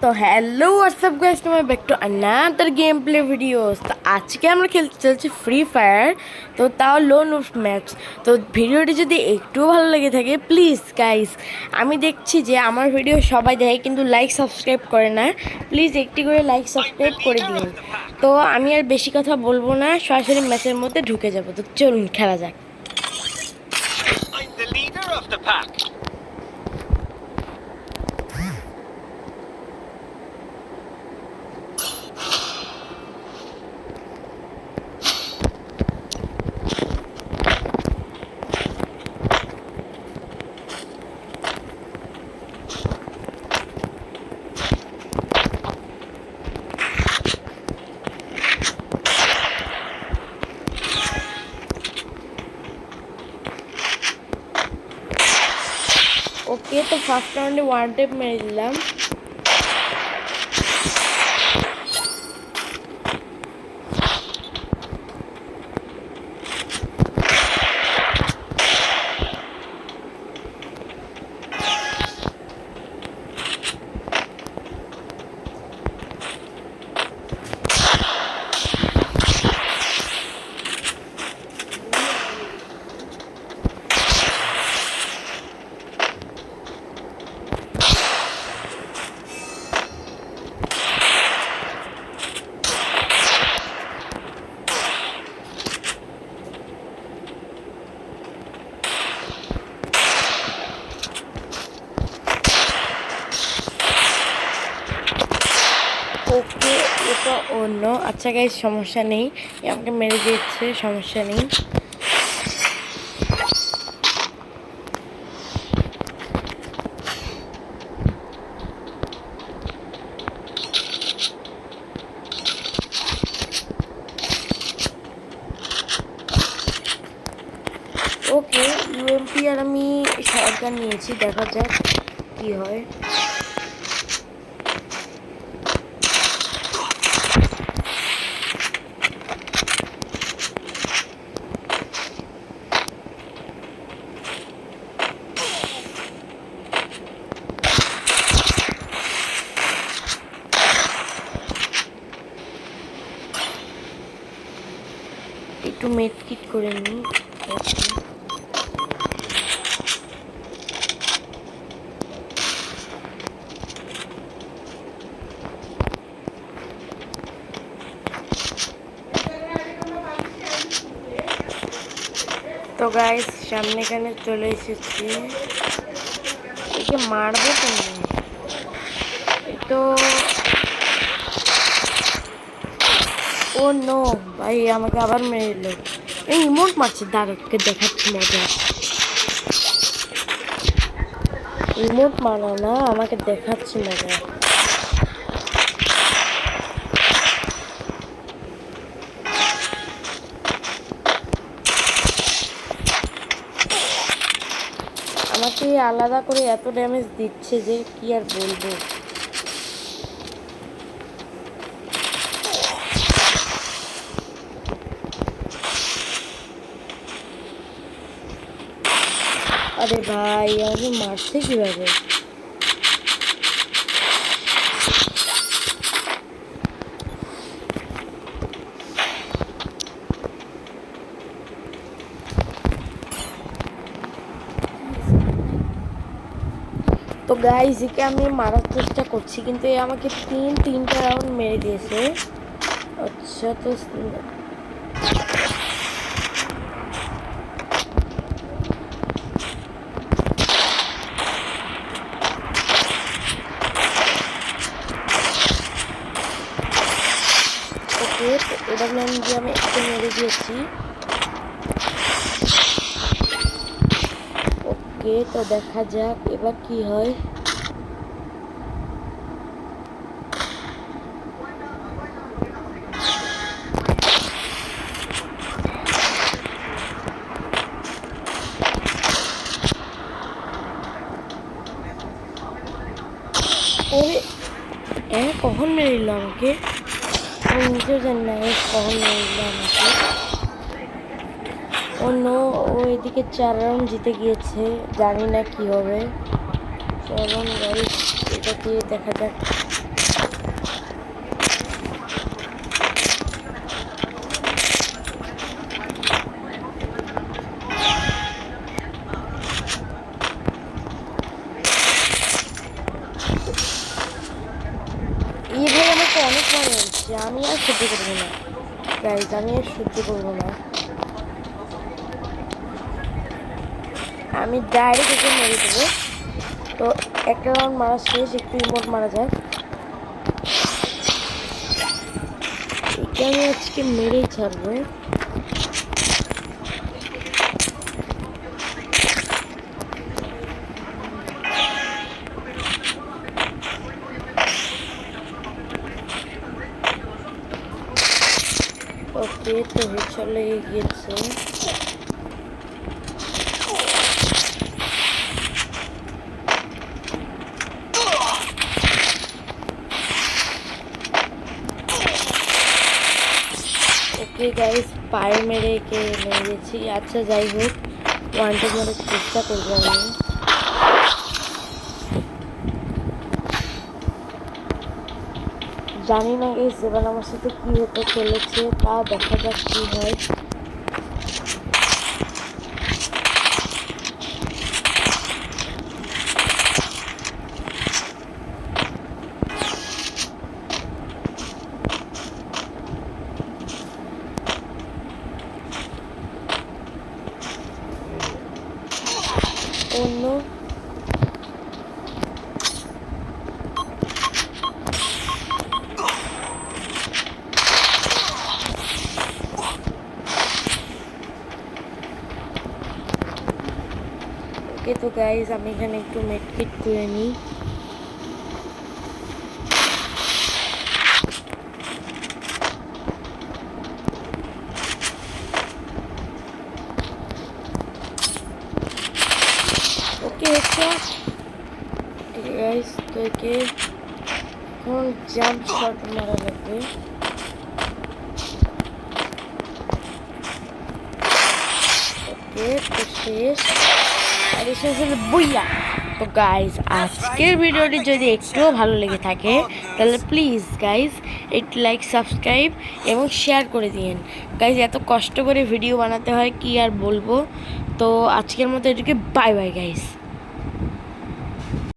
তো hello WhatsApp guys, to my back to another game play videos. তো আজকে আমরা খেলতে চলছি ফ্রি ফায়ার, তো তাও লোন অফ ম্যাপস। তো ভিডিওটি যদি একটু ভালো লেগে থাকে প্লিজ গাইস, আমি দেখছি যে আমার ভিডিও সবাই দেখে কিন্তু লাইক সাবস্ক্রাইব করে না, প্লিজ একটি করে লাইক সাবস্ক্রাইব করে দিন। তো আমি আর বেশি কথা বলবো না, সরাসরি ম্যাচের মধ্যে ঢুকে যাব। তো চলুন খেলা যাক। ওকে, তো ফার্স্ট রাউন্ডে ওয়ান টেপ মেরে দিলাম। ওকে, এটা অন্য। আচ্ছা গাইস, সমস্যা নেই, আমাকে মেরে দিচ্ছে, সমস্যা নেই। ওকে, ইউএমপি আর আমি শটগান নিয়েছি, দেখা যাক কি হয়। একটু মেড কিট করে নিই। তো গাইস, সামনে এখানে চলে এসেছি, একে মারবো তো তো। ও নো ভাই, আমাকে আবার মেরে দিল। এই ইমোট মারছে, দাঁড়াকে দেখাচ্ছি মজা। ইমোট মারা না, আমাকে দেখাচ্ছি মজা। আমাকে আলাদা করে এত ড্যামেজ দিচ্ছে যে কি আর বলবো। আরে ভাই, আমাকে মারছে কিভাবে? তো গাইস, একে আমি মারার চেষ্টা করছি, কিন্তু এ আমাকে তিনটা রাউন্ড মেরে দিয়েছে। আচ্ছা, তো ওকে, তো এডাব্লিউএম দিয়ে আমি একে মেরে দিয়েছি। ওকে, তো দেখা যাক এবার কি হয়। ওরে, কখন মেরে দিল আমাকে? আমি নিজেও জানি না কখন মেরে দিল আমাকে। অন্য ও এদিকে 4 রাউন্ড জিতে গিয়েছে, জানি না কি হবে। চলুন গাইস, এটা দিয়ে দেখা যাক। যে আমি আর সহ্য করবো না গাইজ, আমি আর সহ্য করবো না। আমি ডাইরেক্ট একে মেরে দেবো। তো একটা রাউন্ড মারা শেষ, একটু ইমোট মারা যায়। একে আমি আজকে মেরেই ছাড়বো। ওকে, তো হেডশট লেগে গিয়েছে। ওকে গাইস, পায়ে মেরে কে মেরেছি। আচ্ছা যাই হোক, ওয়ানটা মারার চেষ্টা করবো আমি। জানি না গাইস এবার আমার সাথে কি হতে চলেছে, তা দেখা যাক কি হয়। অন্য ওকে, তো গাইজ আমি এখানে একটু মেডকিট করে নিই। ওকে হেডশট। ঠিক আছে গাইজ, তো একে এখন জাম্প শট মারা লাগবে। ওকে, তো শেষ। আর এসে আসলে বইয়া। তো গাইজ আজকের ভিডিওটি যদি একটুও ভালো লেগে থাকে তাহলে প্লিজ গাইজ একটু লাইক, সাবস্ক্রাইব এবং শেয়ার করে দিন। গাইজ এত কষ্ট করে ভিডিও বানাতে হয় কি আর বলবো। তো আজকের মতো এটুকু, বাই বাই গাইজ।